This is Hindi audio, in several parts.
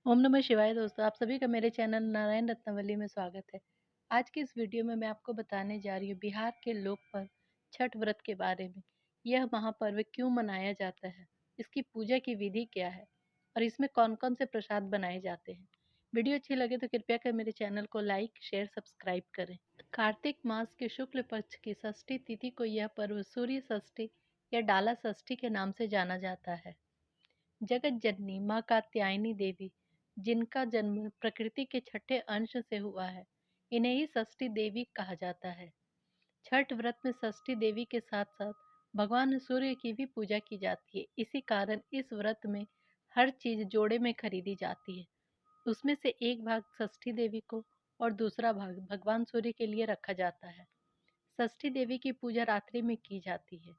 ओम नमः शिवाय दोस्तों, आप सभी का मेरे चैनल नारायण रत्नावली में स्वागत है। आज की इस वीडियो में मैं आपको बताने जा रही हूँ बिहार के लोक पर्व छठ व्रत के बारे में। यह महापर्व क्यों मनाया जाता है, इसकी पूजा की विधि क्या है और इसमें कौन-कौन से प्रसाद बनाए जाते हैं। वीडियो अच्छी लगे तो कृपया कर मेरे चैनल को लाइक, शेयर, सब्सक्राइब करें। कार्तिक मास के शुक्ल पक्ष की षष्ठी तिथि को यह पर्व सूर्य षष्ठी या डाला षष्ठी के नाम से जाना जाता है। जगत जननी माँ कात्यायनी देवी, जिनका जन्म प्रकृति के छठे अंश से हुआ है, इन्हें ही षष्ठी देवी कहा जाता है। छठ व्रत में षष्ठी देवी के साथ साथ भगवान सूर्य की भी पूजा की जाती है। इसी कारण इस व्रत में हर चीज जोड़े में खरीदी जाती है। उसमें से एक भाग षष्ठी देवी को और दूसरा भाग भगवान सूर्य के लिए रखा जाता है। षष्ठी देवी की पूजा रात्रि में की जाती है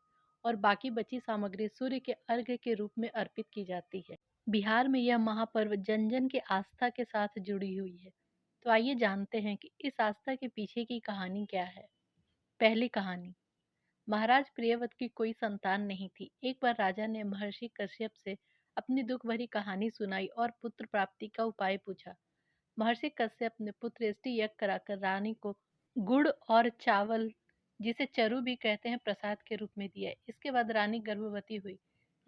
और बाकी बची सामग्री सूर्य के अर्घ्य के रूप में अर्पित की जाती है। बिहार में यह महापर्व जन जन के आस्था के साथ जुड़ी हुई है। तो आइए जानते हैं कि इस आस्था के पीछे की कहानी क्या है। पहली कहानी। महाराज प्रियव्रत की कोई संतान नहीं थी। एक बार राजा ने महर्षि कश्यप से अपनी दुख भरी कहानी सुनाई और पुत्र प्राप्ति का उपाय पूछा। महर्षि कश्यप ने पुत्रेष्टि यज्ञ कराकर रानी को गुड़ और चावल, जिसे चरु भी कहते हैं, प्रसाद के रूप में दिया। इसके बाद रानी गर्भवती हुई,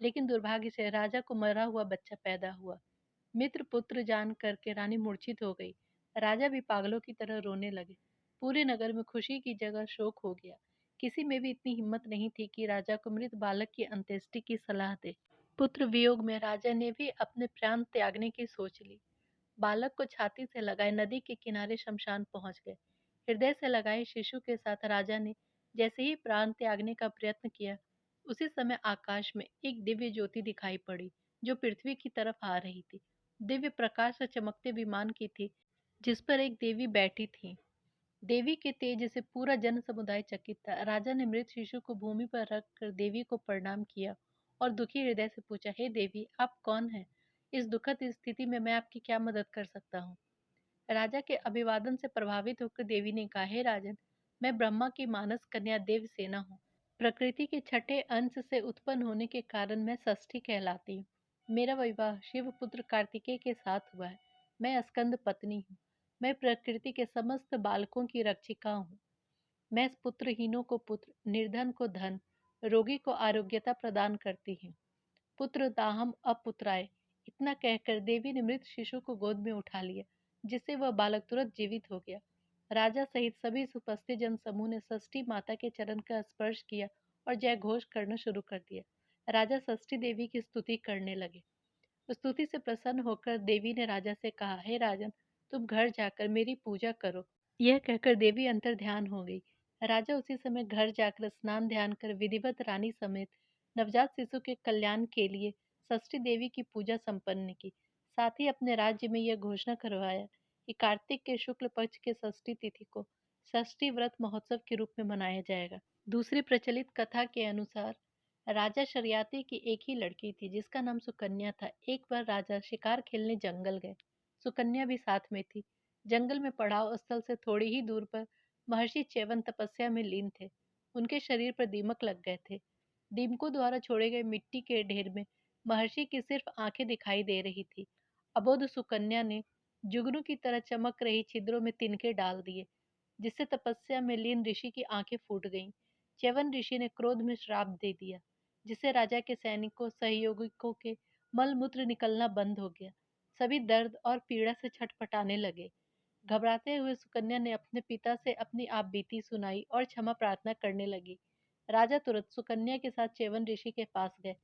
लेकिन दुर्भाग्य से राजा को मरा हुआ बच्चा पैदा हुआ। मित्र पुत्र जान करके रानी मूर्छित हो गई। राजा भी पागलों की तरह रोने लगे। पूरे नगर में खुशी की जगह शोक हो गया। किसी में भी इतनी हिम्मत नहीं थी कि राजा को मृत बालक की अंत्येष्टि की सलाह दे। पुत्र वियोग में राजा ने भी अपने प्राण त्यागने की सोच ली। बालक को छाती से लगाए नदी के किनारे शमशान पहुंच गए। हृदय से लगाए शिशु के साथ राजा ने जैसे ही प्राण त्यागने का प्रयत्न किया, उसी समय आकाश में एक दिव्य ज्योति दिखाई पड़ी, जो पृथ्वी की तरफ आ रही थी। दिव्य प्रकाश से चमकते विमान की थी, जिस पर एक देवी बैठी थी। देवी के तेज से पूरा जन समुदाय चकित था। राजा ने मृत शिशु को भूमि पर रखकर देवी को प्रणाम किया और दुखी हृदय से पूछा, हे देवी, आप कौन हैं? इस दुखद स्थिति में मैं आपकी क्या मदद कर सकता हूँ? राजा के अभिवादन से प्रभावित होकर देवी ने कहा, हे राजन, मैं ब्रह्मा की मानस कन्या देवसेना हूँ। प्रकृति के छठे अंश से उत्पन्न होने के कारण मैं षष्ठी कहलाती हूँ। मेरा विवाह शिव पुत्र कार्तिकेय के साथ हुआ है। मैं स्कंद पत्नी हूँ। मैं प्रकृति के समस्त बालकों की रक्षिका हूँ। मैं पुत्रहीनों को पुत्र, निर्धन को धन, रोगी को आरोग्यता प्रदान करती हूँ। पुत्र दाहम अपुत्राय। इतना कहकर देवी ने मृत शिशु को गोद में उठा लिया, जिससे वह बालक तुरंत जीवित हो गया। राजा सहित सभी उपस्थित जन समूह ने षष्ठी माता के चरण का स्पर्श किया और जय घोष करना शुरू कर दिया। राजा षष्ठी देवी की स्तुति करने लगे। स्तुति से प्रसन्न होकर देवी ने राजा से कहा, हे राजन, तुम घर जाकर मेरी पूजा करो। यह कहकर देवी अंतर ध्यान हो गई। राजा उसी समय घर जाकर स्नान ध्यान कर विधिवत रानी समेत नवजात शिशु के कल्याण के लिए षष्ठी देवी की पूजा संपन्न की। साथ ही अपने राज्य में यह घोषणा करवाया कि कार्तिक के शुक्ल पक्ष के षष्ठी तिथि को षष्ठी व्रत महोत्सव के रूप में मनाया जाएगा। दूसरी प्रचलित कथा के अनुसार राजा शरियाती की एक ही लड़की थी, जिसका नाम सुकन्या था। एक बार राजा शिकार खेलने जंगल गए। सुकन्या भी साथ में थी। जंगल में पड़ाव स्थल से थोड़ी ही दूर पर महर्षि च्यवन तपस्या में लीन थे। उनके शरीर पर दीमक लग गए थे। दीमकों द्वारा छोड़े गए मिट्टी के ढेर में महर्षि की सिर्फ आंखें दिखाई दे रही थी। अबोध सुकन्या ने जुगनू की तरह चमक रही छिद्रों में तिनके डाल दिए, जिससे तपस्या में लीन ऋषि की आंखें फूट गईं। च्यवन ऋषि ने क्रोध में श्राप दे दिया, जिससे राजा के सैनिकों सहयोगियों के मल मूत्र निकलना बंद हो गया। सभी दर्द और पीड़ा से छटपटाने लगे। घबराते हुए सुकन्या ने अपने पिता से अपनी आप बीती सुनाई और क्षमा प्रार्थना करने लगी। राजा तुरंत सुकन्या के साथ च्यवन ऋषि के पास गए।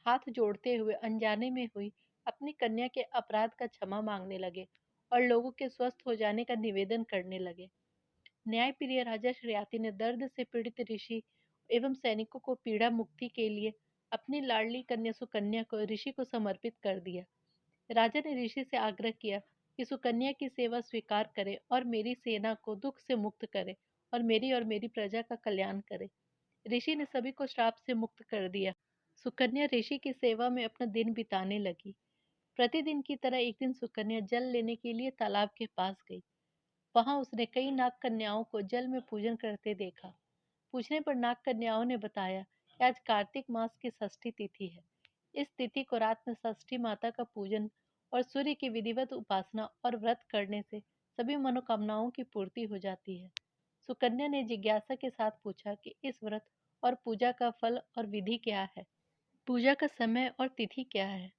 हाथ जोड़ते हुए अनजाने में हुई अपनी कन्या के अपराध का क्षमा मांगने लगे और लोगों के स्वस्थ हो जाने का निवेदन करने लगे। न्यायप्रिय राजा शरियाती ने दर्द से पीड़ित ऋषि एवं सैनिकों को पीड़ा मुक्ति के लिए अपनी लाडली कन्या सुकन्या को ऋषि को समर्पित कर दिया। राजा ने ऋषि से आग्रह किया कि सुकन्या की सेवा स्वीकार करे और मेरी सेना को दुख से मुक्त करे और मेरी प्रजा का कल्याण करे। ऋषि ने सभी को श्राप से मुक्त कर दिया। सुकन्या ऋषि की सेवा में अपना दिन बिताने लगी। प्रतिदिन की तरह एक दिन सुकन्या जल लेने के लिए तालाब के पास गई। वहां उसने कई नाग कन्याओं को जल में पूजन करते देखा। पूछने पर नाग कन्याओं ने बताया कि आज कार्तिक मास की षष्ठी तिथि है। इस तिथि को रात में षष्ठी माता का पूजन और सूर्य की विधिवत उपासना और व्रत करने से सभी मनोकामनाओं की पूर्ति हो जाती है। सुकन्या ने जिज्ञासा के साथ पूछा कि इस व्रत और पूजा का फल और विधि क्या है? पूजा का समय और तिथि क्या है?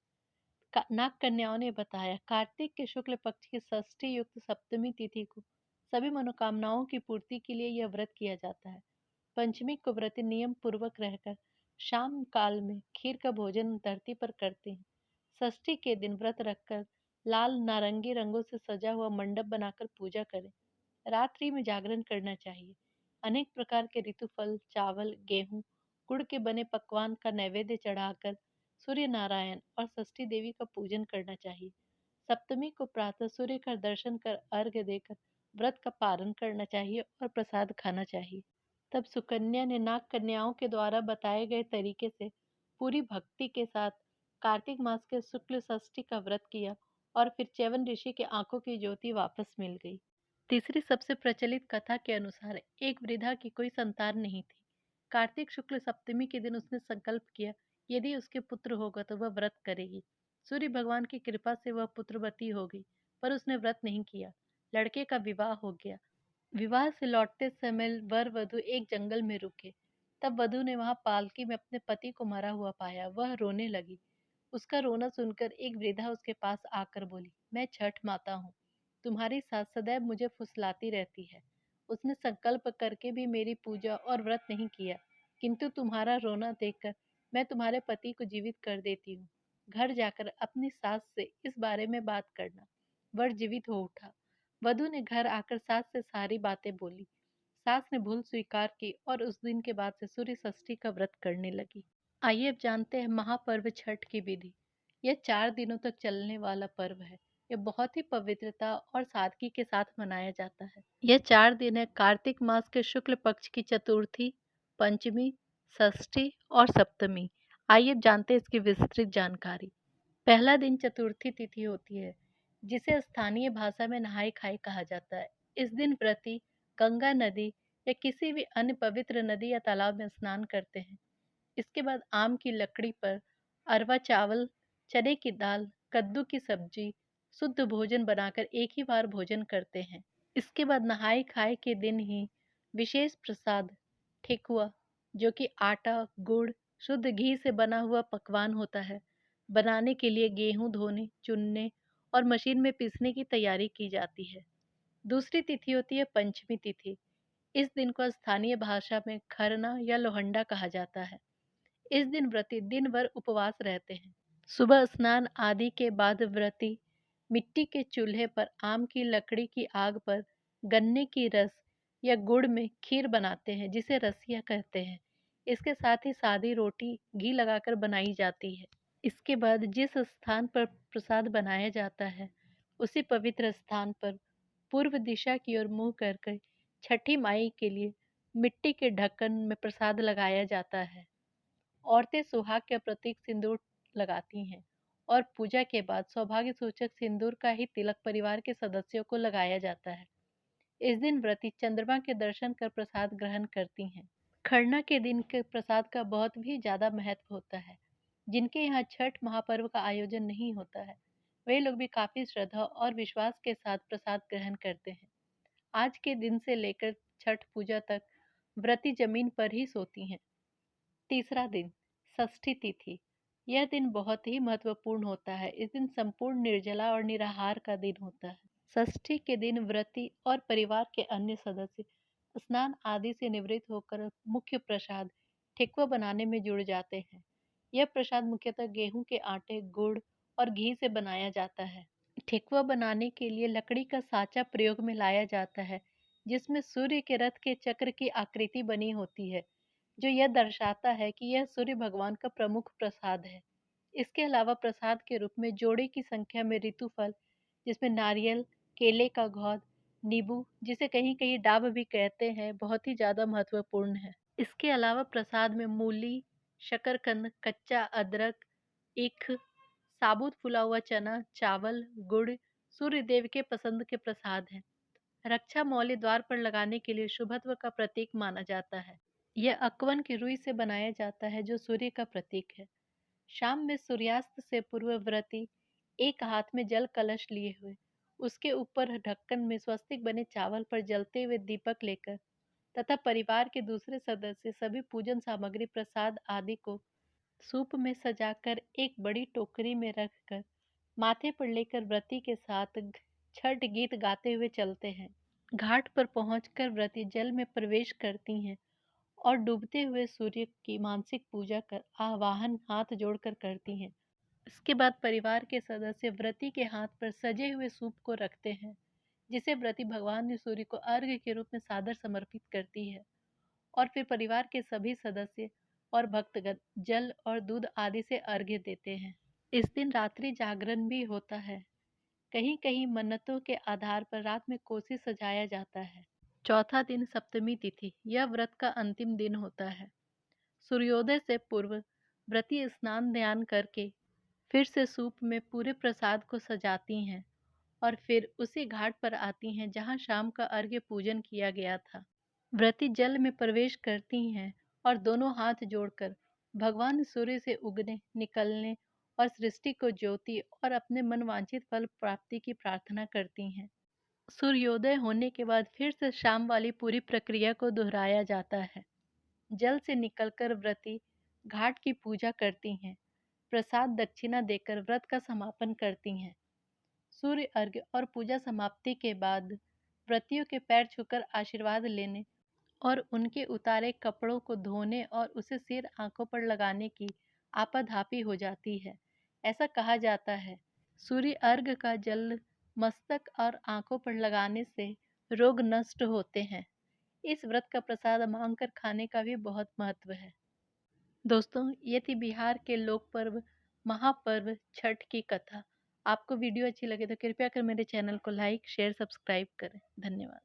नाग कन्याओं ने बताया, कार्तिक के शुक्ल पक्ष की षष्ठी युक्त सप्तमी तिथि को सभी मनोकामनाओं की पूर्ति के लिए यह व्रत किया जाता है। पंचमी को व्रती नियम पूर्वक रहकर शाम काल में खीर का भोजन धरती पर करते हैं। षष्ठी के दिन व्रत रखकर लाल नारंगी रंगों से सजा हुआ मंडप बनाकर पूजा करें। रात्रि में जागरण करना चाहिए। अनेक प्रकार के ऋतु फल, चावल, गेहूं, गुड़ के बने पकवान का नैवेद्य चढ़ाकर सूर्य नारायण और षष्ठी देवी का पूजन करना चाहिए। सप्तमी को प्रातः सूर्य का दर्शन कर अर्घ्य देकर व्रत का पारण करना चाहिए और प्रसाद खाना चाहिए। तब सुकन्या ने नाग कन्याओं के द्वारा बताए गए तरीके से पूरी भक्ति के साथ कार्तिक मास के शुक्ल षष्ठी का व्रत किया और फिर च्यवन ऋषि के आंखों की ज्योति वापस मिल गई। तीसरी सबसे प्रचलित कथा के अनुसार एक वृद्धा की कोई संतान नहीं थी। कार्तिक शुक्ल सप्तमी के दिन उसने संकल्प किया, यदि उसके पुत्र होगा तो वह व्रत करेगी। सूर्य भगवान की कृपा से वह पुत्रवती हो गई, पर उसने व्रत नहीं किया। लड़के का विवाह हो गया। विवाह से लौटते समय वर वधु एक जंगल में रुके। तब वधु ने वहां पालकी में अपने पति को मरा हुआ पाया। वह रोने लगी। उसका रोना सुनकर एक वृद्धा उसके पास आकर बोली, मैं छठ माता हूँ, तुम्हारी सास सदैव मुझे फुसलाती रहती है। उसने संकल्प करके भी मेरी पूजा और व्रत नहीं किया, किंतु तुम्हारा रोना देखकर मैं तुम्हारे पति को जीवित कर देती हूँ। घर जाकर अपनी सास से इस बारे में बात करना। वर जीवित हो उठा। वधु ने घर आकर सास से सारी बातें बोली। सास ने भूल स्वीकार की और उस दिन के बाद से सूर्य षष्ठी का व्रत करने लगी। आइए अब जानते हैं महापर्व छठ की विधि। यह 4 दिनों तक चलने वाला पर्व है। यह बहुत ही पवित्रता और सादगी के साथ मनाया जाता है। यह 4 दिन है, कार्तिक मास के शुक्ल पक्ष की चतुर्थी, पंचमी, षष्ठी और सप्तमी। आइए अब जानते हैं इसकी विस्तृत जानकारी। पहला दिन चतुर्थी तिथि होती है, जिसे स्थानीय भाषा में नहाय खाई कहा जाता है। इस दिन व्रती गंगा नदी या किसी भी अन्य पवित्र नदी या तालाब में स्नान करते हैं। इसके बाद आम की लकड़ी पर अरवा चावल, चने की दाल, कद्दू की सब्जी, शुद्ध भोजन बनाकर एक ही बार भोजन करते हैं। इसके बाद नहाय खाए के दिन ही विशेष प्रसाद ठेकुआ, जो कि आटा, गुड़, शुद्ध घी से बना हुआ पकवान होता है, बनाने के लिए गेहूं धोने, चुनने और मशीन में पीसने की तैयारी की जाती है। दूसरी तिथि होती है पंचमी तिथि। इस दिन को स्थानीय भाषा में खरना या लोहंडा कहा जाता है। इस दिन व्रती दिन भर उपवास रहते हैं। सुबह स्नान आदि के बाद व्रती मिट्टी के चूल्हे पर आम की लकड़ी की आग पर गन्ने की रस या गुड़ में खीर बनाते हैं, जिसे रसिया कहते हैं। इसके साथ ही सादी रोटी घी लगाकर बनाई जाती है। इसके बाद जिस स्थान पर प्रसाद बनाया जाता है, उसी पवित्र स्थान पर पूर्व दिशा की ओर मुंह करके छठी माई के लिए मिट्टी के ढक्कन में प्रसाद लगाया जाता है। औरतें सुहाग के प्रतीक सिंदूर लगाती हैं और पूजा के बाद सौभाग्य सूचक सिंदूर का ही तिलक परिवार के सदस्यों को लगाया जाता है। इस दिन व्रती चंद्रमा के दर्शन कर प्रसाद ग्रहण करती हैं। खरना के दिन के प्रसाद का बहुत भी ज्यादा महत्व होता है। जिनके यहाँ छठ महापर्व का आयोजन नहीं होता है, वे लोग भी काफी श्रद्धा और विश्वास के साथ प्रसाद ग्रहण करते हैं। आज के दिन से लेकर छठ पूजा तक व्रती जमीन पर ही सोती हैं। तीसरा दिन षष्ठी तिथि। यह दिन बहुत ही महत्वपूर्ण होता है। इस दिन संपूर्ण निर्जला और निराहार का दिन होता है। षष्ठी के दिन व्रती और परिवार के अन्य सदस्य स्नान आदि से निवृत्त होकर मुख्य प्रसाद ठेकुआ बनाने में जुड़ जाते हैं। यह प्रसाद मुख्यतः गेहूं के आटे, गुड़ और घी से बनाया जाता है। ठेकुआ बनाने के लिए लकड़ी का साँचा प्रयोग में लाया जाता है, जिसमें सूर्य के रथ के चक्र की आकृति बनी होती है, जो यह दर्शाता है कि यह सूर्य भगवान का प्रमुख प्रसाद है। इसके अलावा प्रसाद के रूप में जोड़े की संख्या में ऋतु फल, जिसमें नारियल, केले का घौद, नींबू, जिसे कहीं कहीं डाब भी कहते हैं, बहुत ही ज्यादा महत्वपूर्ण है। इसके अलावा प्रसाद में मूली, शकरकंद, कच्चा अदरक, ईख, साबुत फुला हुआ चना, चावल, गुड़ सूर्य देव के पसंद के प्रसाद हैं। रक्षा मौली द्वार पर लगाने के लिए शुभत्व का प्रतीक माना जाता है। यह अकवन की रुई से बनाया जाता है, जो सूर्य का प्रतीक है। शाम में सूर्यास्त से पूर्व व्रती एक हाथ में जल कलश लिए हुए, उसके ऊपर ढक्कन में स्वस्तिक बने चावल पर जलते हुए दीपक लेकर तथा परिवार के दूसरे सदस्य सभी पूजन सामग्री प्रसाद आदि को सूप में सजाकर एक बड़ी टोकरी में रखकर माथे पर लेकर व्रती के साथ छठ गीत गाते हुए चलते हैं। घाट पर पहुंचकर व्रती जल में प्रवेश करती हैं और डूबते हुए सूर्य की मानसिक पूजा कर आवाहन हाथ जोड़कर करती हैं। इसके बाद परिवार के सदस्य व्रती के हाथ पर सजे हुए सूप को रखते हैं, जिसे व्रती भगवान सूर्य को अर्घ्य के रूप में सादर समर्पित करती है। और फिर परिवार के सभी सदस्य और भक्तगण जल और दूध आदि से अर्घ्य देते हैं। इस दिन रात्रि जागरण भी होता है। कहीं कहीं मन्नतों के आधार पर रात में कोसी सजाया जाता है। चौथा दिन सप्तमी तिथि, यह व्रत का अंतिम दिन होता है। सूर्योदय से पूर्व व्रती स्नान ध्यान करके फिर से सूप में पूरे प्रसाद को सजाती हैं और फिर उसी घाट पर आती हैं जहां शाम का अर्घ्य पूजन किया गया था। व्रती जल में प्रवेश करती हैं और दोनों हाथ जोड़कर भगवान सूर्य से उगने, निकलने और सृष्टि को ज्योति और अपने मनवांछित फल प्राप्ति की प्रार्थना करती हैं। सूर्योदय होने के बाद फिर से शाम वाली पूरी प्रक्रिया को दोहराया जाता है। जल से निकलकर व्रती घाट की पूजा करती हैं, प्रसाद दक्षिणा देकर व्रत का समापन करती हैं। सूर्य अर्घ्य और पूजा समाप्ति के बाद व्रतियों के पैर छूकर आशीर्वाद लेने और उनके उतारे कपड़ों को धोने और उसे सिर आंखों पर लगाने की आपाधापी हो जाती है। ऐसा कहा जाता है, सूर्य अर्घ का जल मस्तक और आंखों पर लगाने से रोग नष्ट होते हैं। इस व्रत का प्रसाद मांगकर खाने का भी बहुत महत्व है। दोस्तों, ये थी बिहार के लोक पर्व महापर्व छठ की कथा। आपको वीडियो अच्छी लगे तो कृपया कर मेरे चैनल को लाइक शेयर सब्सक्राइब करें। धन्यवाद।